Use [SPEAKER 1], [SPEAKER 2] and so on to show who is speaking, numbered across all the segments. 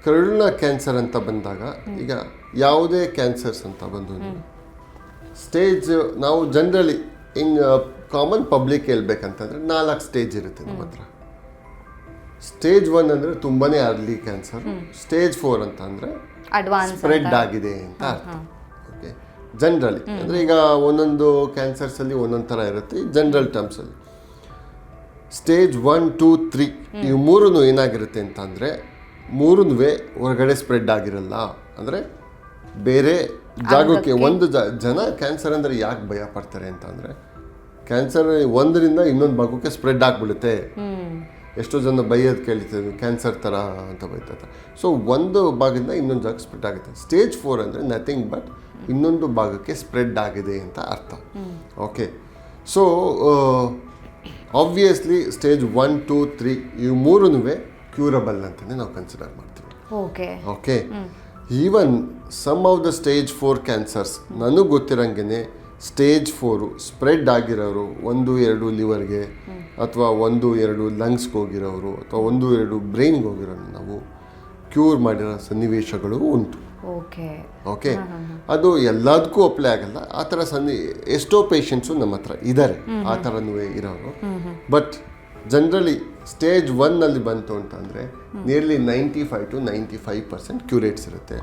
[SPEAKER 1] ಕರುಳಿನ ಕ್ಯಾನ್ಸರ್ ಅಂತ ಬಂದಾಗ ಈಗ ಯಾವುದೇ ಕ್ಯಾನ್ಸರ್ಸ್ ಅಂತ ಬಂದು ಸ್ಟೇಜ್ ನಾವು ಜನರಲಿ ಇನ್ ಕಾಮನ್ ಪಬ್ಲಿಕ್ ಹೇಳ್ಬೇಕಂತಂದರೆ 4 ಸ್ಟೇಜ್ ಇರುತ್ತೆ ನಮ್ಮ ಹತ್ರ. ಸ್ಟೇಜ್ 1 ಅಂದರೆ ತುಂಬಾ ಅರ್ಲಿ ಕ್ಯಾನ್ಸರ್, ಸ್ಟೇಜ್ 4 ಅಂತ ಅಂದರೆ ಸ್ಪ್ರೆಡ್ ಆಗಿದೆ ಅಂತ ಅರ್ಥ. ಓಕೆ, ಜನರಲಿ ಅಂದರೆ ಈಗ ಒಂದೊಂದು ಕ್ಯಾನ್ಸರ್ಸಲ್ಲಿ ಒಂದೊಂದು ಥರ ಇರುತ್ತೆ. ಜನರಲ್ ಟರ್ಮ್ಸಲ್ಲಿ ಸ್ಟೇಜ್ 1, 2, 3 ಇವು ಮೂರೂ ಏನಾಗಿರುತ್ತೆ ಅಂತ ಅಂದರೆ ಮೂರೂ ಹೊರಗಡೆ ಸ್ಪ್ರೆಡ್ ಆಗಿರಲ್ಲ. ಅಂದರೆ ಬೇರೆ ಜಾಗಕ್ಕೆ ಒಂದು ಜನ ಕ್ಯಾನ್ಸರ್ ಅಂದರೆ ಯಾಕೆ ಭಯ ಪಡ್ತಾರೆ ಅಂತ ಅಂದರೆ ಕ್ಯಾನ್ಸರ್ ಒಂದರಿಂದ ಇನ್ನೊಂದು ಭಾಗಕ್ಕೆ ಸ್ಪ್ರೆಡ್ ಆಗಿಬಿಡುತ್ತೆ. ಎಷ್ಟೋ ಜನ ಬೈಯೋದು ಕೇಳ್ತಿದ್ರು ಕ್ಯಾನ್ಸರ್ ಥರ ಅಂತ ಬೈತಾರೆ. ಸೊ ಒಂದು ಭಾಗದಿಂದ ಇನ್ನೊಂದು ಜಾಗಕ್ಕೆ ಸ್ಪ್ರೆಡ್ ಆಗುತ್ತೆ. ಸ್ಟೇಜ್ 4 ಅಂದರೆ ನಥಿಂಗ್ ಬಟ್ ಇನ್ನೊಂದು ಭಾಗಕ್ಕೆ ಸ್ಪ್ರೆಡ್ ಆಗಿದೆ ಅಂತ ಅರ್ಥ. ಓಕೆ, ಸೊ ಆಬ್ವಿಯಸ್ಲಿ ಸ್ಟೇಜ್ 1, 2, 3 ಇವು ಮೂರೂ ಕ್ಯೂರಬಲ್ ಅಂತಲೇ ನಾವು ಕನ್ಸಿಡರ್ ಮಾಡ್ತೀವಿ. Okay, even some of the stage 4 cancers ನನಗೆ ಗೊತ್ತಿರಂಗೆ ಸ್ಟೇಜ್ 4 ಸ್ಪ್ರೆಡ್ ಆಗಿರೋರು 1-2 ಲಿವರ್ಗೆ ಅಥವಾ 1-2 ಲಂಗ್ಸ್ಗೆ ಹೋಗಿರೋರು ಅಥವಾ 1-2 ಬ್ರೈನ್ಗೆ ಹೋಗಿರೋರು ನಾವು ಕ್ಯೂರ್ ಮಾಡಿರೋ ಸನ್ನಿವೇಶಗಳು ಉಂಟು. ಓಕೆ, ಅದು ಎಲ್ಲದಕ್ಕೂ ಅಪ್ಲೈ ಆಗಲ್ಲ. ಆ ಥರ ಎಷ್ಟೋ ಪೇಷಂಟ್ಸು ನಮ್ಮ ಹತ್ರ ಇದ್ದಾರೆ ಆ ಥರನೂ ಇರೋರು. ಬಟ್ ಜನರಲಿ ಸ್ಟೇಜ್ 1 ಬಂತು ಅಂತಂದರೆ ನಿಯರ್ಲಿ 95 to 95% ಕ್ಯೂರೇಟ್ಸ್ ಇರುತ್ತೆ.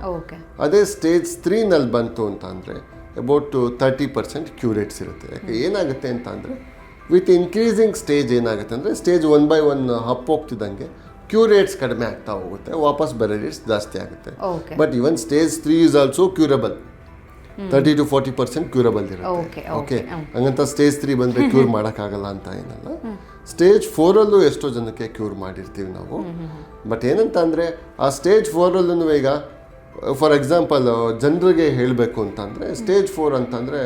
[SPEAKER 1] ಅದೇ ಸ್ಟೇಜ್ 3 ಬಂತು ಅಂತ ಅಂದರೆ ಅಬೌಟ್ 30% ಕ್ಯೂರೇಟ್ಸ್ ಇರುತ್ತೆ. ಯಾಕೆ ಏನಾಗುತ್ತೆ ಅಂತ ಅಂದರೆ ವಿತ್ ಇನ್ಕ್ರೀಸಿಂಗ್ ಸ್ಟೇಜ್ ಏನಾಗುತ್ತೆ ಅಂದರೆ ಸ್ಟೇಜ್ 1 by 1 ಹೋಗ್ತಿದ್ದಂಗೆ ಕ್ಯೂರೇಟ್ಸ್ ಕಡಿಮೆ ಆಗ್ತಾ ಹೋಗುತ್ತೆ, ವಾಪಸ್ ಬರೋ ರೇಟ್ಸ್ ಜಾಸ್ತಿ ಆಗುತ್ತೆ. But even stage 3 is also curable, 30 to 40% curable ಇರುತ್ತೆ. ಓಕೆ, ಹಂಗಂತ ಸ್ಟೇಜ್ 3 ಬಂದರೆ ಕ್ಯೂರ್ ಮಾಡೋಕ್ಕಾಗಲ್ಲ ಅಂತ ಏನಲ್ಲ. ಸ್ಟೇಜ್ 4 ಎಷ್ಟೋ ಜನಕ್ಕೆ ಕ್ಯೂರ್ ಮಾಡಿರ್ತೀವಿ ನಾವು. ಬಟ್ ಏನಂತ ಅಂದರೆ ಆ ಸ್ಟೇಜ್ 4 ಈಗ ಫಾರ್ ಎಕ್ಸಾಂಪಲ್ ಜನರಿಗೆ ಹೇಳಬೇಕು ಅಂತಂದರೆ ಸ್ಟೇಜ್ 4 ಅಂತಂದರೆ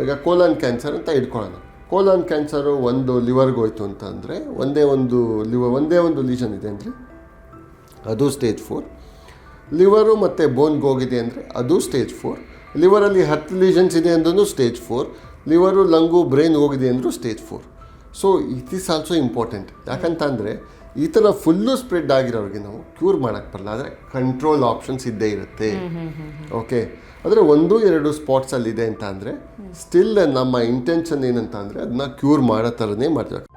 [SPEAKER 1] ಈಗ ಕೋಲನ್ ಕ್ಯಾನ್ಸರ್ ಅಂತ ಇಟ್ಕೊಳ್ಳೋಣ. ಕೋಲನ್ ಕ್ಯಾನ್ಸರು ಒಂದು ಲಿವರ್ಗೆ ಹೋಯ್ತು ಅಂತಂದರೆ ಒಂದೇ ಒಂದು ಲೀಷನ್ ಇದೆ ಅಂದರೆ ಅದು ಸ್ಟೇಜ್ 4. ಲಿವರು ಮತ್ತು ಬೋನ್ಗೆ ಹೋಗಿದೆ ಅಂದರೆ ಅದು ಸ್ಟೇಜ್ 4. ಲಿವರಲ್ಲಿ 10 ಲೀಷನ್ಸ್ ಇದೆ ಅಂದ್ರೂ ಸ್ಟೇಜ್ 4. ಲಿವರು, ಲಂಗು, ಬ್ರೈನ್ ಹೋಗಿದೆ ಅಂದರೂ stage 4. So it is also important. ಯಾಕಂತಂದರೆ ಈ ಥರ ಫುಲ್ಲು ಸ್ಪ್ರೆಡ್ ಆಗಿರೋರಿಗೆ ನಾವು ಕ್ಯೂರ್ ಮಾಡೋಕ್ಕೆ ಬರಲ್ಲ, ಆದರೆ ಕಂಟ್ರೋಲ್ ಆಪ್ಷನ್ಸ್ ಇದ್ದೇ ಇರುತ್ತೆ. ಓಕೆ, ಆದರೆ 1-2 ಸ್ಪಾಟ್ಸಲ್ಲಿದೆ ಅಂತ ಅಂದರೆ ಸ್ಟಿಲ್ ನಮ್ಮ ಇಂಟೆನ್ಷನ್ ಏನಂತ ಅಂದರೆ ಅದನ್ನ ಕ್ಯೂರ್ ಮಾಡೋ ಥರನೇ ಮಾಡಬೇಕು.